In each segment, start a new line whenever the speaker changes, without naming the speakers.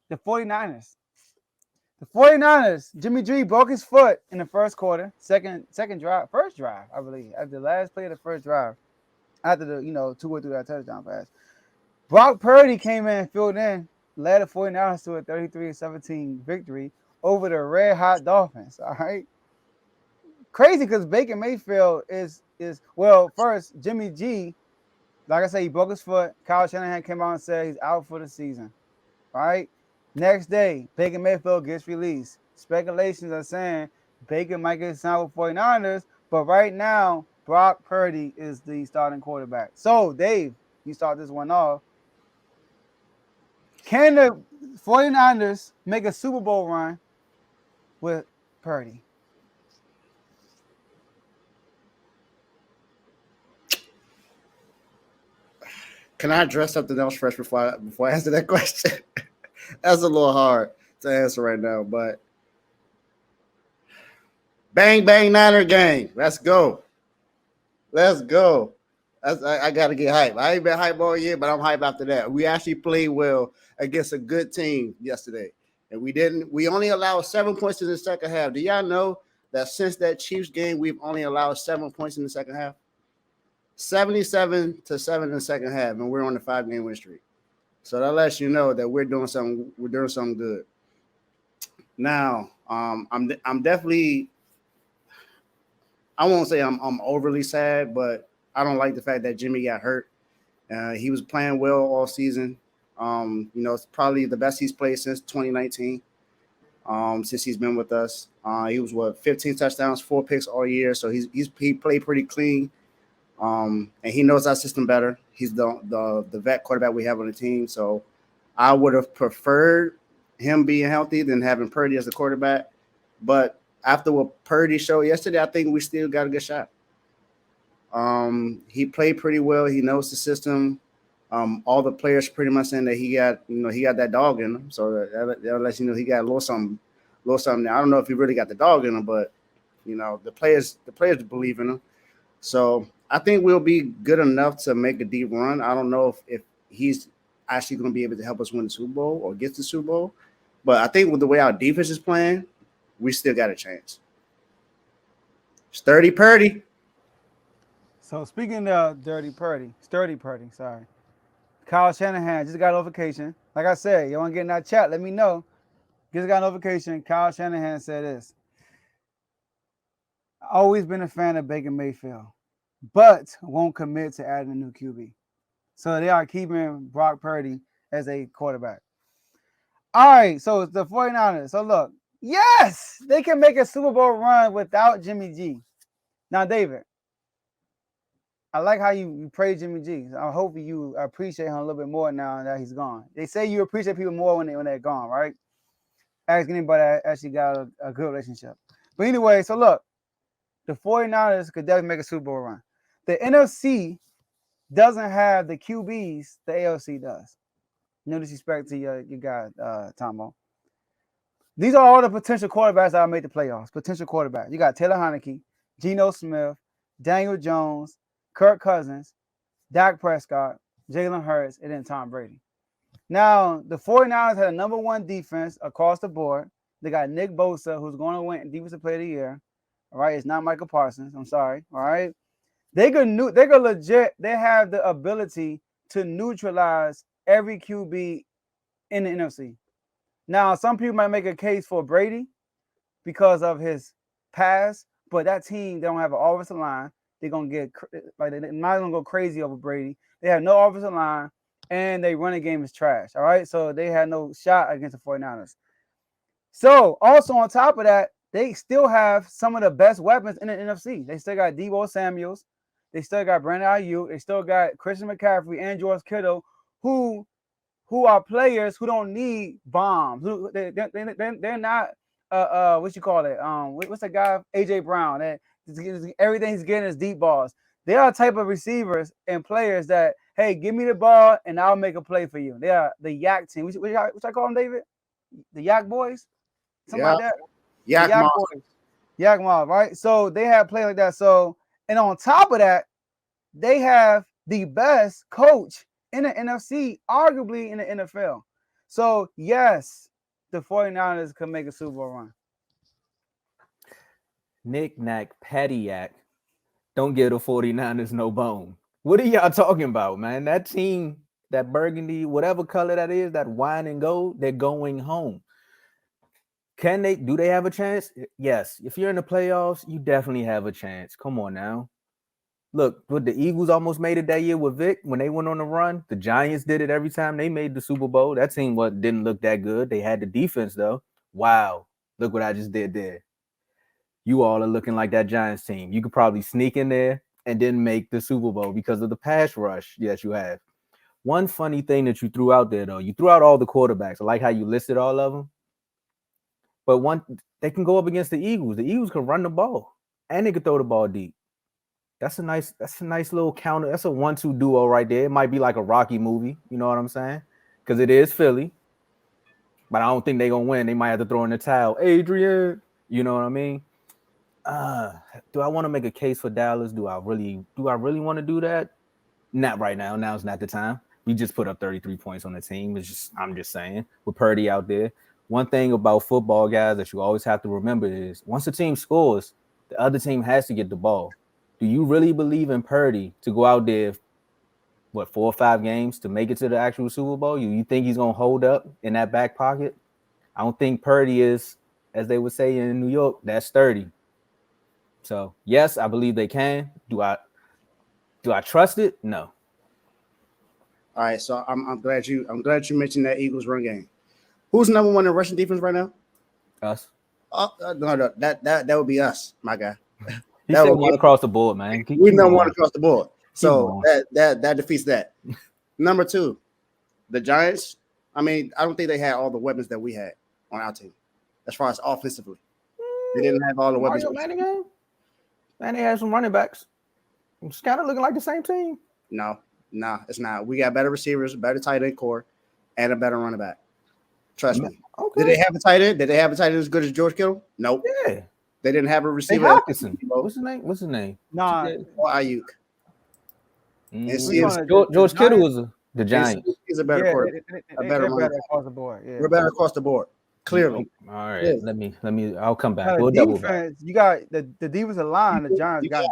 The 49ers. The 49ers, Jimmy G broke his foot in the first quarter, second drive, first drive, I believe, at the last play of the first drive, after the, 2 or 3 that touchdown pass. Brock Purdy came in and filled in, led the 49ers to a 33-17 victory over the red hot Dolphins. All right. Crazy because Baker Mayfield is well, first, Jimmy G, like I said, he broke his foot. Kyle Shanahan came out and said he's out for the season. All right. Next day, Baker Mayfield gets released. Speculations are saying Baker might get signed with 49ers, but right now, Brock Purdy is the starting quarterback. So, Dave, you start this one off. Can the 49ers make a Super Bowl run with Purdy?
Can I address something else first before I answer that question? That's a little hard to answer right now, but bang bang Niner gang, let's go, let's go. I got to get hyped. I ain't been hyped all year, but I'm hyped after that. We actually played well against a good team yesterday, and we didn't. We only allowed 7 points in the second half. Do y'all know that since that Chiefs game, we've only allowed 7 points in the second half? 77-7 in the second half, and we're on the 5-game win streak. So that lets you know that we're doing something. We're doing something good. Now, I'm definitely. I won't say I'm overly sad, but I don't like the fact that Jimmy got hurt. He was playing well all season. It's probably the best he's played since 2019. Since he's been with us, he was 15 touchdowns, 4 picks all year. So he played pretty clean. And he knows our system better. He's the vet quarterback we have on the team. So I would have preferred him being healthy than having Purdy as the quarterback. But after what Purdy showed yesterday, I think we still got a good shot. He played pretty well. He knows the system. All the players pretty much saying that he got that dog in him. So that lets you know he got a little something, I don't know if he really got the dog in him, but the players believe in him. So I think we'll be good enough to make a deep run. I don't know if he's actually going to be able to help us win the Super Bowl or get to the Super Bowl, but I think with the way our defense is playing, we still got a chance. Sturdy Purdy.
So, speaking of Sturdy Purdy, sorry. Kyle Shanahan just got a notification. Like I said, you want to get in that chat, let me know. Just got a notification. Kyle Shanahan said this. Always been a fan of Baker Mayfield, but won't commit to adding a new QB. So they are keeping Brock Purdy as a quarterback. All right, so it's the 49ers. So look, yes, they can make a Super Bowl run without Jimmy G. Now, David, I like how you praise Jimmy G. I hope you appreciate him a little bit more now that he's gone. They say you appreciate people more when they're gone, right? Ask anybody that actually got a good relationship. But anyway, so look, the 49ers could definitely make a Super Bowl run. The NFC doesn't have the QBs the AFC does. No disrespect to your guy, Tomo. These are all the potential quarterbacks that will make the playoffs. Potential quarterbacks. You got Taylor Heineke, Geno Smith, Daniel Jones, Kirk Cousins, Dak Prescott, Jalen Hurts, and then Tom Brady. Now, the 49ers had a number one defense across the board. They got Nick Bosa, who's going to win Defensive Player of the Year. All right, it's not Michael Parsons. I'm sorry. All right, they could legit. They have the ability to neutralize every QB in the NFC. Now, some people might make a case for Brady because of his past, but that team they don't have an offensive line. They're gonna get they're not gonna go crazy over Brady. They have no offensive line, and they running game is trash. All right, so they had no shot against the 49ers. So also on top of that, they still have some of the best weapons in the NFC. They still got Deebo Samuels. They still got Brandon Ayuk. They still got Christian McCaffrey and George Kittle, who are players who don't need bombs. They're not what you call it? What's that guy? AJ Brown. Everything he's getting is deep balls. They are the type of receivers and players that, hey, give me the ball and I'll make a play for you. They are the Yak team. What I call them, David? The Yak Boys? Something
Yeah.
like that. The
Yak
Yak
Moss.
Boys. Yak Mob, right? So they have play like that. So, and on top of that, they have the best coach in the NFC, arguably in the NFL. So, yes, the 49ers can make a Super Bowl run.
Nick Nack Patty don't give the 49ers no bone. What are y'all talking about, man? That team, that burgundy, whatever color that is, that wine and gold, they're going home. Do they have a chance? Yes. If you're in the playoffs, you definitely have a chance. Come on now. Look, what the Eagles almost made it that year with Vic when they went on the run. The Giants did it every time they made the Super Bowl. That team didn't look that good. They had the defense, though. Wow. Look what I just did there. You all are looking like that Giants team. You could probably sneak in there and then make the Super Bowl because of the pass rush that you have. One funny thing that you threw out there, though, you threw out all the quarterbacks. I like how you listed all of them. But they can go up against the Eagles. The Eagles can run the ball and they can throw the ball deep. That's a nice little counter. That's a 1-2 duo right there. It might be like a Rocky movie. You know what I'm saying? Because it is Philly. But I don't think they're gonna win. They might have to throw in the towel. Adrian, you know what I mean? Do I want to make a case for Dallas? Do I really want to do that? Not right now. Now's not the time. We just put up 33 points on the team. I'm just saying, with Purdy out there. One thing about football, guys, that you always have to remember is once a team scores, the other team has to get the ball. Do you really believe in Purdy to go out there, 4 or 5 games to make it to the actual Super Bowl? You think he's going to hold up in that back pocket? I don't think Purdy is, as they would say in New York, that's sturdy. So, yes, I believe they can. Do I trust it? No.
All right, so I'm glad you mentioned that Eagles run game. Who's number one in rushing defense right now?
Us.
No, that would be us, my guy.
He said one across the board, man.
We number one across the board. So that defeats that. Number 2, the Giants. I mean, I don't think they had all the weapons that we had on our team as far as offensively. They didn't have all the weapons.
And they had some running backs. It's kind of looking like the same team.
No, it's not. We got better receivers, better tight end core, and a better running back. Trust me. Okay. Did they have a tight end? Did they have a tight end as good as George Kittle? Nope.
Yeah.
They didn't have a receiver.
Hockenson. What's his name?
Nah.
Or Ayuk.
George Kittle was the Giant.
He's a better quarterback. A better
across the board. Yeah.
We're better across the board. Clearly.
All right. Yeah. Let me. I'll come back.
We'll double back. You got the defensive line. The Giants got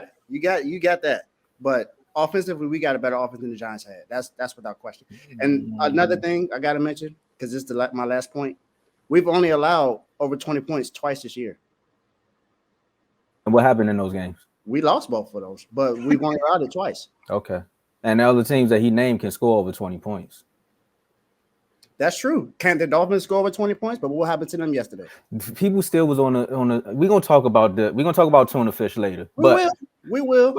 it.
You got that. But offensively, we got a better offense than the Giants had. That's without question. And another thing I got to mention, because this is my last point, we've only allowed over 20 points twice this year.
And what happened in those games?
We lost both of those, but we've only allowed it twice.
Okay. And the other teams that he named can score over 20 points.
That's true. Can't the Dolphins score over 20 points? But what happened to them yesterday?
People still was on a. We're gonna talk about tuna fish later.
We will.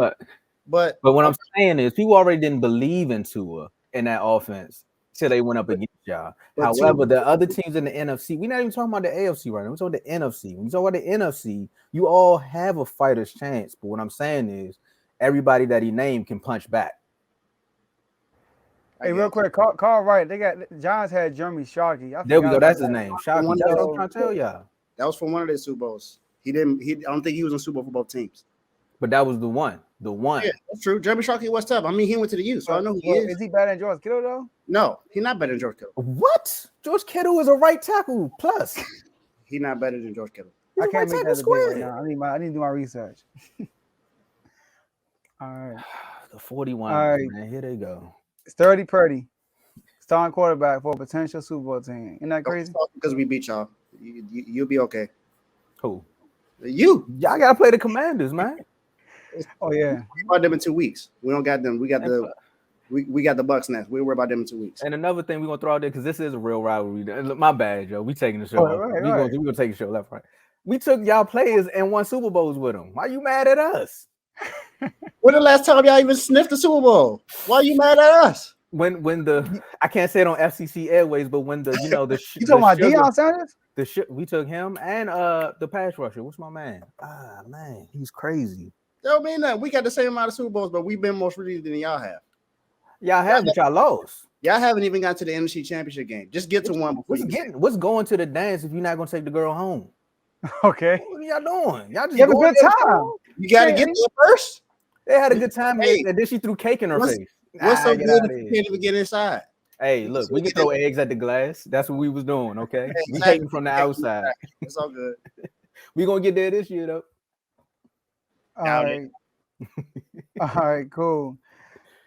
But
what I'm saying is, people already didn't believe in Tua in that offense till they went up against y'all. However, the other teams in the NFC, we're not even talking about the AFC right now. We're talking about the NFC. When you talk about the NFC, you all have a fighter's chance. But what I'm saying is, everybody that he named can punch back.
Hey, real quick, Carl Wright. They got Giants had Jeremy Shockey.
There we go. That's his name. Shockey. That's what I'm trying to tell y'all.
That was for one of their Super Bowls. I don't think he was in Super Bowl for both teams.
But that was the one.
Yeah, that's true. Jeremy Shockey was tough. I mean, he went to the U, so I know who he is.
Is he better than George Kittle though?
No, he's not better than George Kittle.
What? George Kittle is a right tackle plus.
He's not better than George Kittle.
I can't make that square. Right now. I need to do my research. All right.
The 41.
All right.
Man, here they go.
Sturdy Purdy, starting quarterback for a potential Super Bowl team. Isn't that crazy?
Because we beat y'all. You'll be okay.
Who?
Y'all
gotta play the Commanders, man.
Oh yeah.
We about them in 2 weeks. We don't got them. We got the Bucks next. We'll worry about them in 2 weeks.
And another thing we're gonna throw out there, because this is a real rivalry. My bad, Joe. We taking the show. We're gonna take the show left, right. We took y'all players and won Super Bowls with them. Why you mad at us?
When the last time y'all even sniffed the Super Bowl? Why are you mad at us?
When the I can't say it on FCC Airways, but when the
you talking about Deion Sanders?
We took him and the pass rusher. What's my man? Man, he's crazy.
That don't mean that we got the same amount of Super Bowls, but we've been more resilient than y'all have.
Y'all have, but y'all lost.
Y'all haven't even got to the NFC Championship game. Just get to one before
what's going to the dance if you're not gonna take the girl home?
Okay.
What are y'all doing? Y'all just
have a good time.
You got to get there first.
They had a good time, and then she threw cake in her face.
What's so good if you can't even get inside?
Hey, look, we can throw eggs at the glass. That's what we was doing, okay? We
Exactly.
hating from the outside.
It's all good.
We gonna get there this year though.
All
Doubt
right. All right, cool.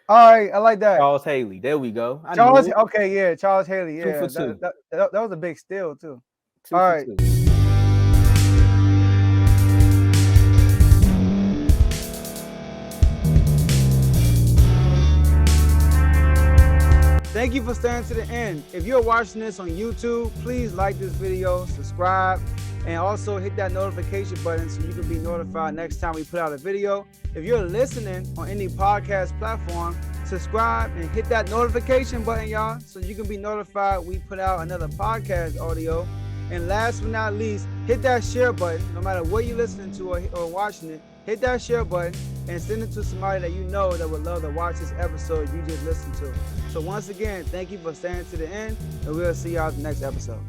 All right, I like that.
Charles Haley. There we go. I
Charles,
knew it.
okay, yeah, Charles Haley.
Two
Yeah,
for two.
that was a big steal too.
2
all
for
right.
2.
Thank you for staying to the end. If you're watching this on YouTube, please like this video, subscribe, and also hit that notification button so you can be notified next time we put out a video. If you're listening on any podcast platform, subscribe and hit that notification button, y'all, so you can be notified we put out another podcast audio. And last but not least, hit that share button. No matter what you're listening to or watching it, hit that share button and send it to somebody that you know that would love to watch this episode you just listened to. So once again, thank you for staying to the end, and we'll see y'all at the next episode.